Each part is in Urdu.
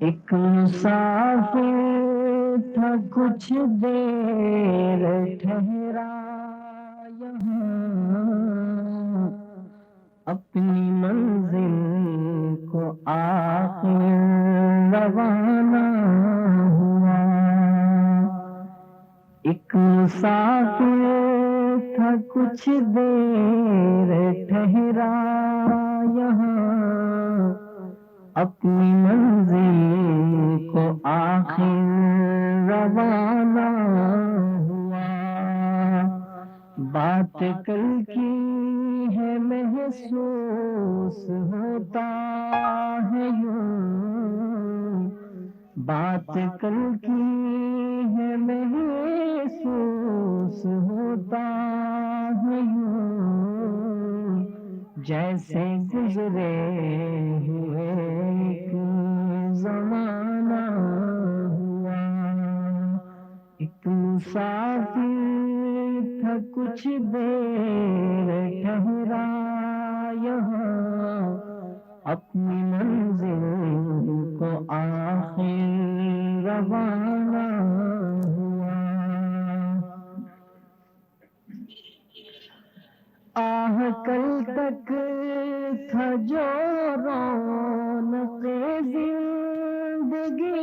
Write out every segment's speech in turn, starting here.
ایک مسافر تھا کچھ دیر ٹھہرا یہاں، اپنی منزل کو آخر روانہ ہوا۔ ایک مسافر تھا کچھ دیر ٹھہرا یہاں، اپنی منزل کو آخر روانہ ہوا۔ بات کل کی ہے محسوس ہوتا ہے یوں، بات کل کی ہے محسوس ہوتا ہے یوں، جیسے گزرے ہوئے ایک زمانہ ہوا۔ ایک مسافر تھا کچھ دیر ٹھہرا یہاں، اپنی منزل کو آخر روانہ ہوا۔ آہ کل تک تھا جو رونق زندگی،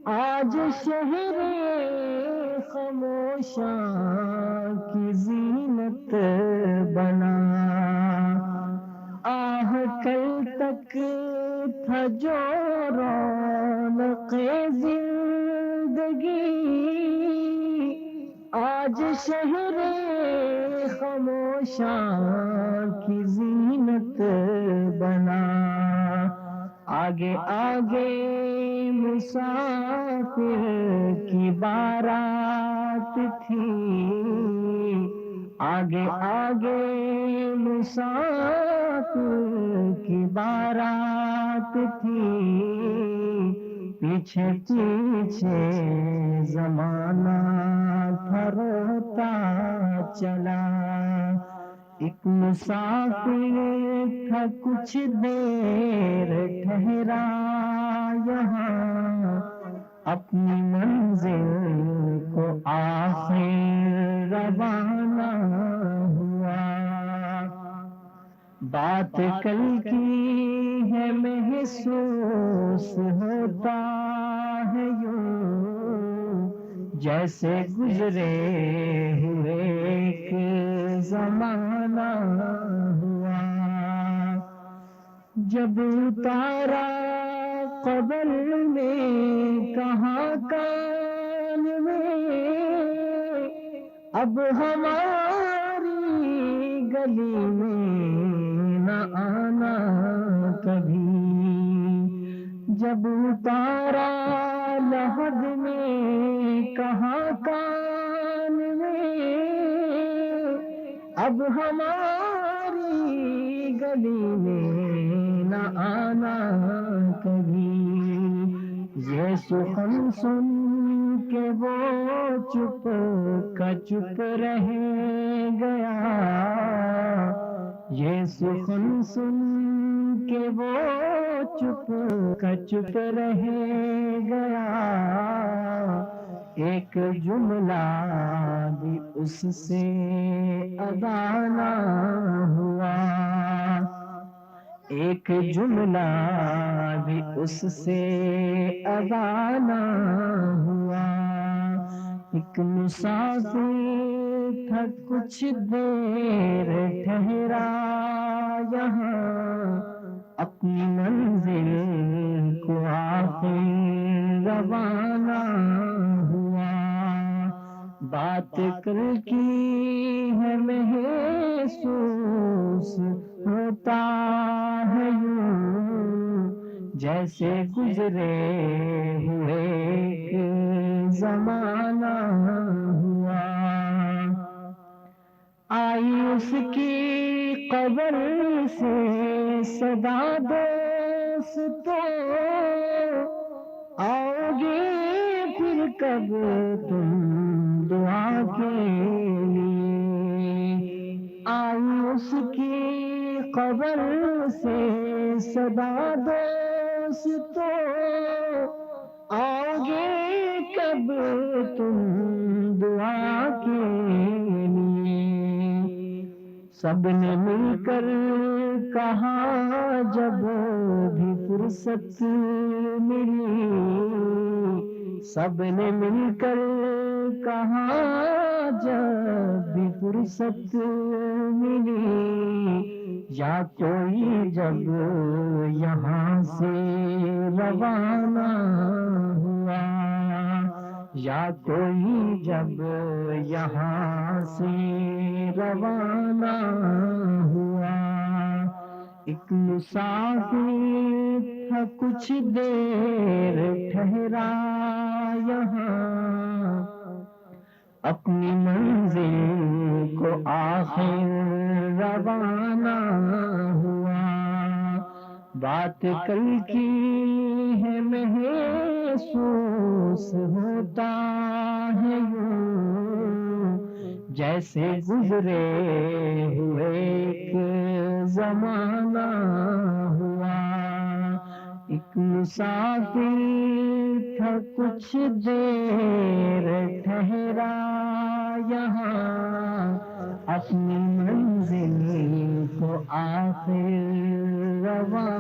آج شہر خاموشاں کی زینت بنا۔ آہ کل تک تھا جو رونق زندگی، آج شہر خاموشاں کی زینت بنا۔ آگے آگے مسافر کی بارات تھی، آگے آگے مسافر کی بارات تھی، پیچھے پیچھے زمانہ تھا روتا چلا۔ ایک مسافر تھا کچھ دیر ٹھہرا یہاں، اپنی منزل کو آخر روانہ ہوا۔ بات کل کی ہے محسوس ہوتا ہے یوں، جیسے گزرے ہوئے ایک زمانہ ہوا۔ جب اتارا قبر میں کہاں کان میں، اب ہماری گلی میں نہ آنا کبھی۔ جب اتارا لحد میں کہاں کان میں، اب ہماری گلی میں نہ آنا کبھی۔ یہ سخن سن کے وہ چپ کا چپ رہ گیا، یہ سخن سن کے وہ چپ کا چپ رہ گیا۔ ایک جملہ بھی اس سے ادا نہ ہوا، ایک جملہ بھی اس سے ادا نہ ہوا۔ ایک مسافر تھا کچھ دیر ٹھہرا یہاں، اپنی منزل کو آخر روانہ ہوا۔ بات کل کی ہے محسوس ہوتا ہے یوں، جیسے گزرے ہوئے ایک زمانہ ہوا۔ آئی اس کی قبر سے صدا دوستو، آؤ گے پھر کب تم دعا کے لیے۔ آئی اس کی قبر سے صدا دوستو، دوستو آؤ گے کب تم دعا کے لیے؟ سب نے مل کر کہا جب بھی فرصت ملی، سب نے مل کر کہا جب بھی فرصت ملی، یا کوئی جب یہاں سے روانہ ہوا، یا کوئی جب یہاں سے روانہ ہوا، ایک مسافر تھا کچھ دیر ٹھہرا یہاں، اپنی منزل کو آخر روانہ ہوا، بات کل کی ہے محسوس ہوتا ہے یوں، جیسے گزرے ہوئے ایک زمانہ ہوا، ایک مسافر تھا کچھ دیر ٹھہرا یہاں، اپنی منزل کو آخر روانہ